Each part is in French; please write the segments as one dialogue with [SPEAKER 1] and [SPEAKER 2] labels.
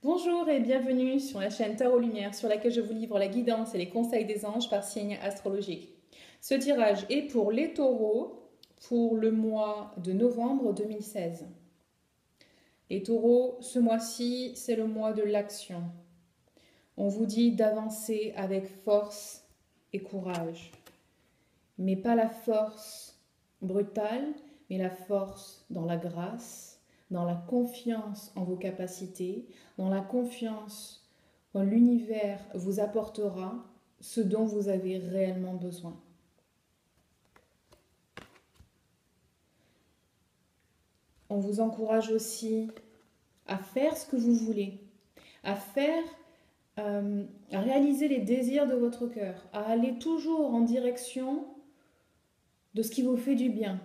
[SPEAKER 1] Bonjour et bienvenue sur la chaîne Tarot Lumière sur laquelle je vous livre la guidance et les conseils des anges par signe astrologique. Ce tirage est pour les taureaux pour le mois de novembre 2016. Les taureaux, ce mois-ci, c'est le mois de l'action. On vous dit d'avancer avec force et courage, mais pas la force brutale, mais la force dans la grâce, dans la confiance en vos capacités, dans la confiance quand l'univers vous apportera ce dont vous avez réellement besoin. On vous encourage aussi à faire ce que vous voulez, à faire, à réaliser les désirs de votre cœur, à aller toujours en direction de ce qui vous fait du bien.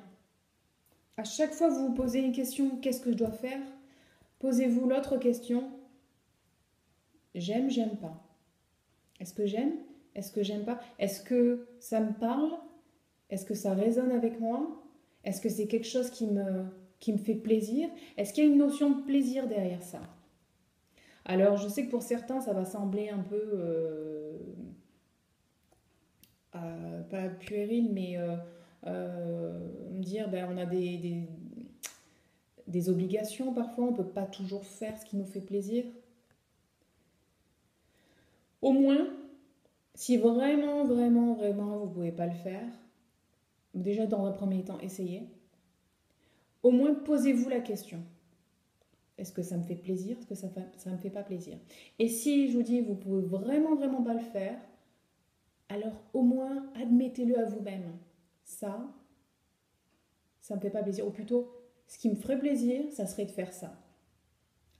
[SPEAKER 1] À chaque fois que vous vous posez une question, qu'est-ce que je dois faire? Posez-vous l'autre question, j'aime, j'aime pas. Est-ce que j'aime? Est-ce que j'aime pas? Est-ce que ça me parle? Est-ce que ça résonne avec moi? Est-ce que c'est quelque chose qui me fait plaisir? Est-ce qu'il y a une notion de plaisir derrière ça? Alors, je sais que pour certains, ça va sembler un peu, pas puéril, mais me dire, ben, on a des obligations parfois, on ne peut pas toujours faire ce qui nous fait plaisir. Au moins, si vraiment, vraiment, vraiment, vous ne pouvez pas le faire, déjà dans un premier temps, essayez. Au moins, posez-vous la question. Est-ce que ça me fait plaisir? Est-ce que ça ne me fait pas plaisir? Et si je vous dis, vous pouvez vraiment, vraiment pas le faire, alors au moins, admettez-le à vous-même. Ça me fait pas plaisir. Ou plutôt, ce qui me ferait plaisir, ça serait de faire ça.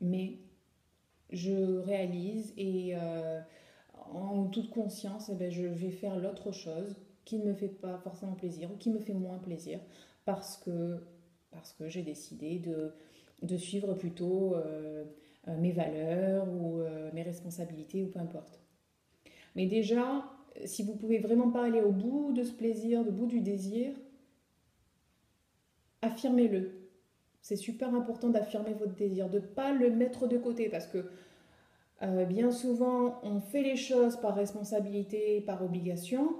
[SPEAKER 1] Mais je réalise et en toute conscience, eh ben, je vais faire l'autre chose qui ne me fait pas forcément plaisir ou qui me fait moins plaisir parce que, parce que j'ai décidé de suivre plutôt mes valeurs ou mes responsabilités ou peu importe. Mais déjà, si vous pouvez vraiment pas aller au bout de ce plaisir, au bout du désir, affirmez-le. C'est super important d'affirmer votre désir, de ne pas le mettre de côté parce que bien souvent, on fait les choses par responsabilité, par obligation,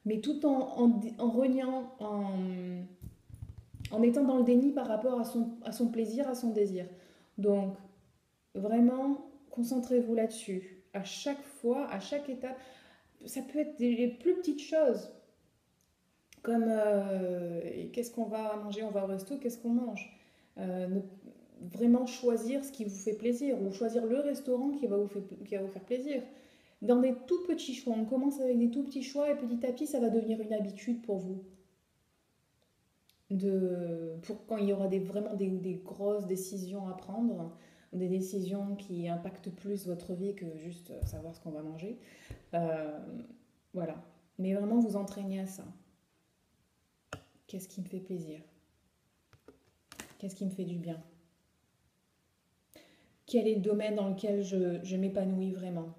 [SPEAKER 1] mais tout en reniant, en étant dans le déni par rapport à son plaisir, à son désir. Donc, vraiment, concentrez-vous là-dessus. À chaque fois, à chaque étape, ça peut être les plus petites choses, comme qu'est-ce qu'on va manger, on va au resto, qu'est-ce qu'on mange. Ne vraiment choisir ce qui vous fait plaisir ou choisir le restaurant qui va vous faire plaisir. Dans des tout petits choix, on commence avec des tout petits choix et petit à petit, ça va devenir une habitude pour vous. Pour quand il y aura vraiment des grosses décisions à prendre, des décisions qui impactent plus votre vie que juste savoir ce qu'on va manger. Euh, voilà. Mais vraiment vous entraîner à ça. Qu'est-ce qui me fait plaisir? Qu'est-ce qui me fait du bien? Quel est le domaine dans lequel je m'épanouis vraiment?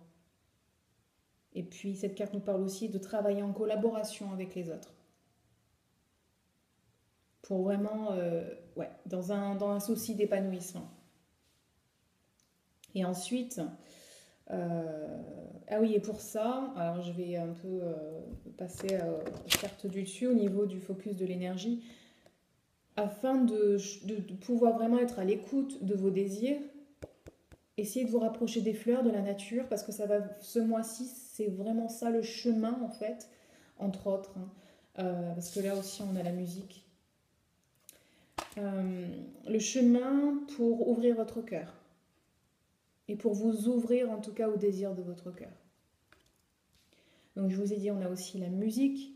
[SPEAKER 1] Et puis cette carte nous parle aussi de travailler en collaboration avec les autres. Pour vraiment, ouais, dans un souci d'épanouissement. Et ensuite, ah oui, et pour ça, alors je vais un peu passer aux cartes du dessus au niveau du focus de l'énergie. Afin de pouvoir vraiment être à l'écoute de vos désirs, essayez de vous rapprocher des fleurs, de la nature, parce que ça va, ce mois-ci, c'est vraiment ça le chemin en fait, entre autres. Hein. Parce que là aussi, on a la musique. Le chemin pour ouvrir votre cœur. Et pour vous ouvrir en tout cas au désir de votre cœur. Donc je vous ai dit, on a aussi la musique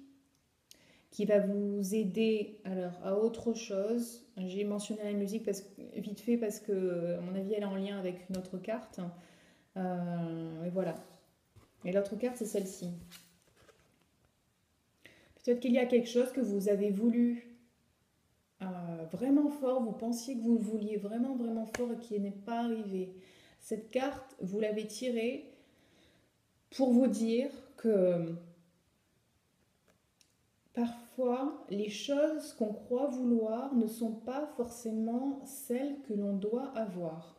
[SPEAKER 1] qui va vous aider alors à autre chose. J'ai mentionné la musique vite fait parce que à mon avis elle est en lien avec une autre carte. Et voilà. Et l'autre carte c'est celle-ci. Peut-être qu'il y a quelque chose que vous avez voulu vraiment fort, vous pensiez que vous le vouliez vraiment vraiment fort et qui n'est pas arrivé. Cette carte, vous l'avez tirée pour vous dire que parfois les choses qu'on croit vouloir ne sont pas forcément celles que l'on doit avoir.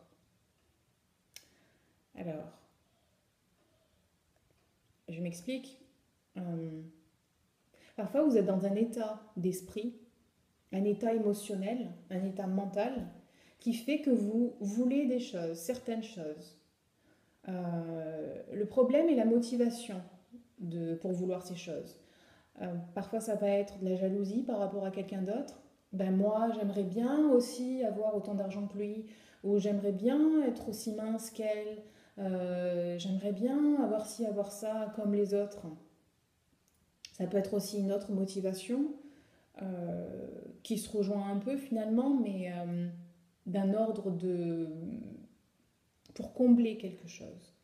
[SPEAKER 1] Alors, je m'explique. Euh, Parfois, vous êtes dans un état d'esprit, un état émotionnel, un état mental, qui fait que vous voulez des choses, certaines choses. Le problème est la motivation pour vouloir ces choses. Parfois, ça va être de la jalousie par rapport à quelqu'un d'autre. Ben moi, j'aimerais bien aussi avoir autant d'argent que lui, ou j'aimerais bien être aussi mince qu'elle, j'aimerais bien avoir ci, avoir ça comme les autres. Ça peut être aussi une autre motivation qui se rejoint un peu finalement, mais d'un ordre de pour combler quelque chose.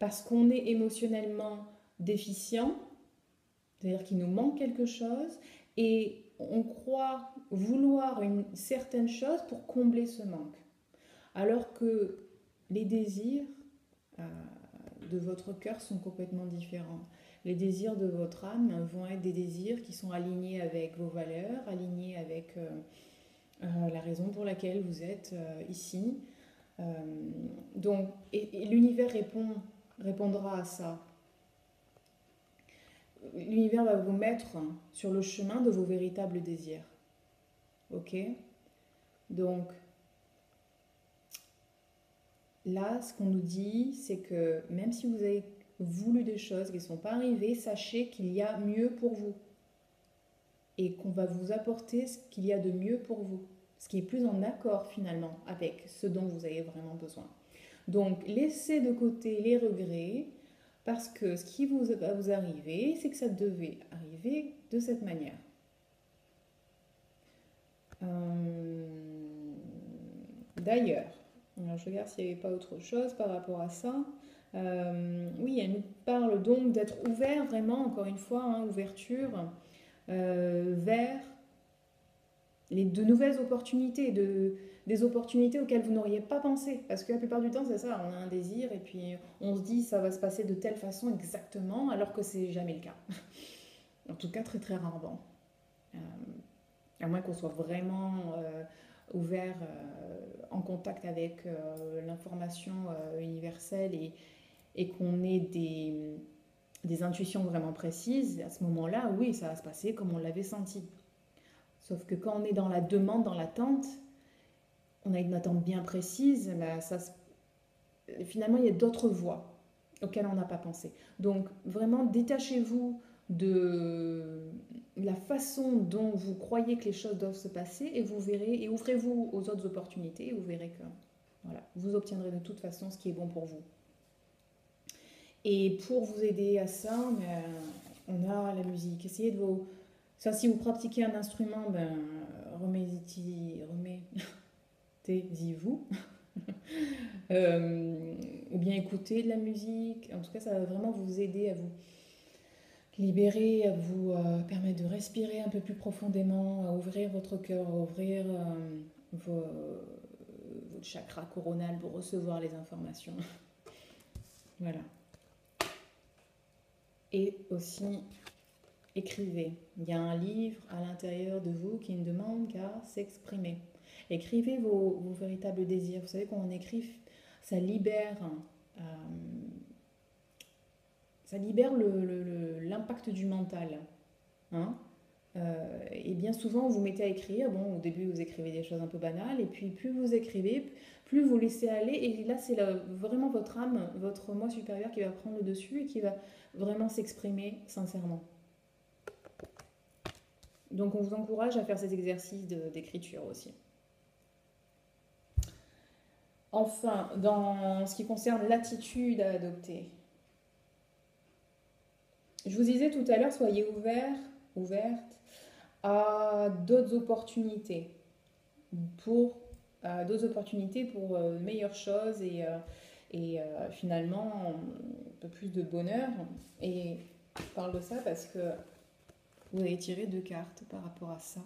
[SPEAKER 1] Parce qu'on est émotionnellement déficient, c'est-à-dire qu'il nous manque quelque chose, et on croit vouloir une certaine chose pour combler ce manque. Alors que les désirs euh, de votre cœur sont complètement différents. Les désirs de votre âme vont être des désirs qui sont alignés avec vos valeurs, alignés avec la raison pour laquelle vous êtes ici. Euh, et l'univers répondra à ça. L'univers va vous mettre sur le chemin de vos véritables désirs. Ok? Donc, là, ce qu'on nous dit, c'est que même si vous avez voulu des choses qui ne sont pas arrivées, sachez qu'il y a mieux pour vous. Et qu'on va vous apporter ce qu'il y a de mieux pour vous. Ce qui est plus en accord finalement avec ce dont vous avez vraiment besoin. Donc, laissez de côté les regrets, parce que ce qui va vous arriver, c'est que ça devait arriver de cette manière. Euh, D'ailleurs, alors je regarde s'il n'y avait pas autre chose par rapport à ça. Oui, elle nous parle donc d'être ouvert vraiment, encore une fois, hein, ouverture vers de nouvelles opportunités, des opportunités auxquelles vous n'auriez pas pensé. Parce que la plupart du temps, c'est ça, on a un désir et puis on se dit ça va se passer de telle façon exactement, alors que c'est jamais le cas. En tout cas, très très rarement. Euh, à moins qu'on soit vraiment ouvert, en contact avec l'information universelle et qu'on ait des intuitions vraiment précises, à ce moment-là, oui, ça va se passer comme on l'avait senti. Sauf que quand on est dans la demande, dans l'attente, on a une attente bien précise, là, finalement, il y a d'autres voies auxquelles on n'a pas pensé. Donc, vraiment, détachez-vous de la façon dont vous croyez que les choses doivent se passer et vous verrez, et ouvrez-vous aux autres opportunités et vous verrez que voilà, vous obtiendrez de toute façon ce qui est bon pour vous. Et pour vous aider à ça, on a la musique. Essayez de vous... Ça, si vous pratiquez un instrument, remettez-y-vous. Ou bien écouter de la musique. En tout cas, ça va vraiment vous aider à vous libérer, à vous permettre de respirer un peu plus profondément, à ouvrir votre cœur, à ouvrir votre chakra coronal pour recevoir les informations. Voilà. Et aussi, écrivez. Il y a un livre à l'intérieur de vous qui ne demande qu'à s'exprimer. Écrivez vos véritables désirs. Vous savez, quand on écrit, ça libère, euh, ça libère l'impact du mental. Hein. Et bien souvent, vous mettez à écrire. Bon, au début, vous écrivez des choses un peu banales, et puis plus vous écrivez, plus vous laissez aller. Et là, c'est vraiment votre âme, votre moi supérieur qui va prendre le dessus et qui va vraiment s'exprimer sincèrement. Donc, on vous encourage à faire cet exercice d'écriture aussi. Enfin, dans ce qui concerne l'attitude à adopter, je vous disais tout à l'heure, soyez ouverte à d'autres opportunités pour meilleures choses et finalement un peu plus de bonheur. Et je parle de ça parce que vous avez tiré 2 cartes par rapport à ça.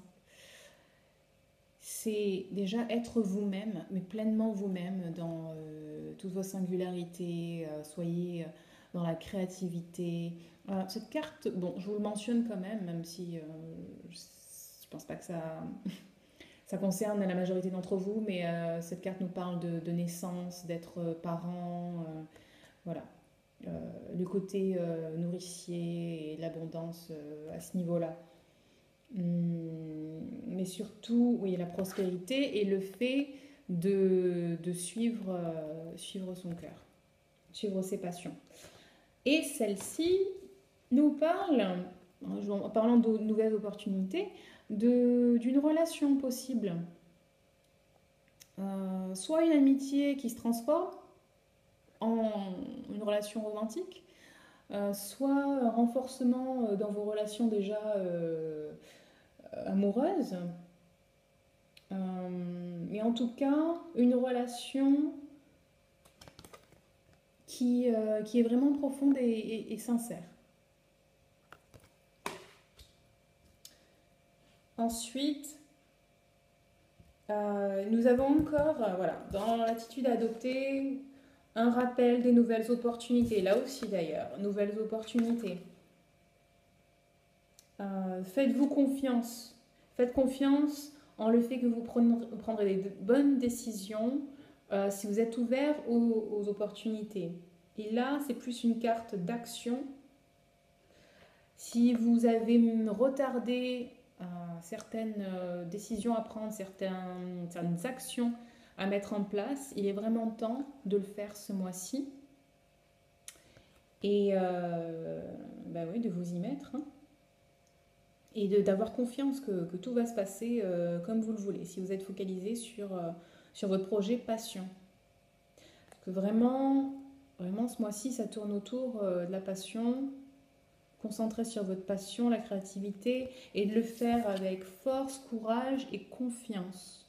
[SPEAKER 1] C'est déjà être vous-même, mais pleinement vous-même dans toutes vos singularités. Soyez dans la créativité. Cette carte, bon, je vous le mentionne quand même, même si je pense pas que Ça concerne la majorité d'entre vous, mais cette carte nous parle de naissance, d'être parent, voilà. Le côté nourricier et l'abondance à ce niveau-là. Mais surtout, oui, la prospérité et le fait de suivre, suivre son cœur, suivre ses passions. Et celle-ci nous parle, en parlant de nouvelles opportunités, d'une relation possible. Soit une amitié qui se transforme en une relation romantique, soit un renforcement dans vos relations déjà amoureuses, mais en tout cas une relation qui est vraiment profonde et sincère. Ensuite, nous avons encore, voilà, dans l'attitude à adopter, un rappel des nouvelles opportunités. Là aussi d'ailleurs, nouvelles opportunités. Faites-vous confiance. Faites confiance en le fait que vous prendrez des bonnes décisions si vous êtes ouvert aux opportunités. Et là, c'est plus une carte d'action. Si vous avez retardé certaines décisions à prendre, certaines actions à mettre en place, il est vraiment temps de le faire ce mois-ci. Et bah oui, de vous y mettre. Hein. Et d'avoir confiance que tout va se passer comme vous le voulez, si vous êtes focalisé sur votre projet passion. Parce que vraiment ce mois-ci, ça tourne autour de la passion. Concentrez sur votre passion, la créativité, et de le faire avec force, courage et confiance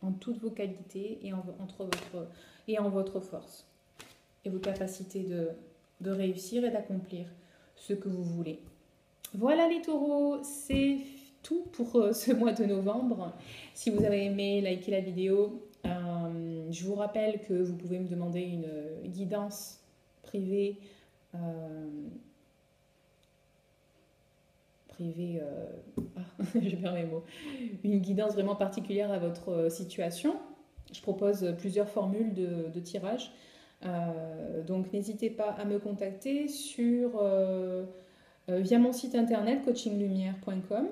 [SPEAKER 1] en toutes vos qualités et en votre force. Et vos capacités de réussir et d'accomplir ce que vous voulez. Voilà les taureaux, c'est tout pour ce mois de novembre. Si vous avez aimé, likez la vidéo. Je vous rappelle que vous pouvez me demander une guidance privée. Je perds mes mots. Une guidance vraiment particulière à votre situation. Je propose plusieurs formules de tirage. Donc n'hésitez pas à me contacter via mon site internet coachinglumière.com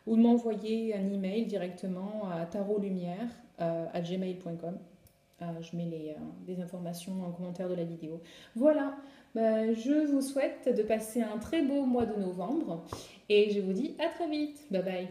[SPEAKER 1] ou de m'envoyer un email directement à tarotlumière@gmail.com. Je mets des informations en commentaire de la vidéo. Voilà, je vous souhaite de passer un très beau mois de novembre et je vous dis à très vite. Bye bye.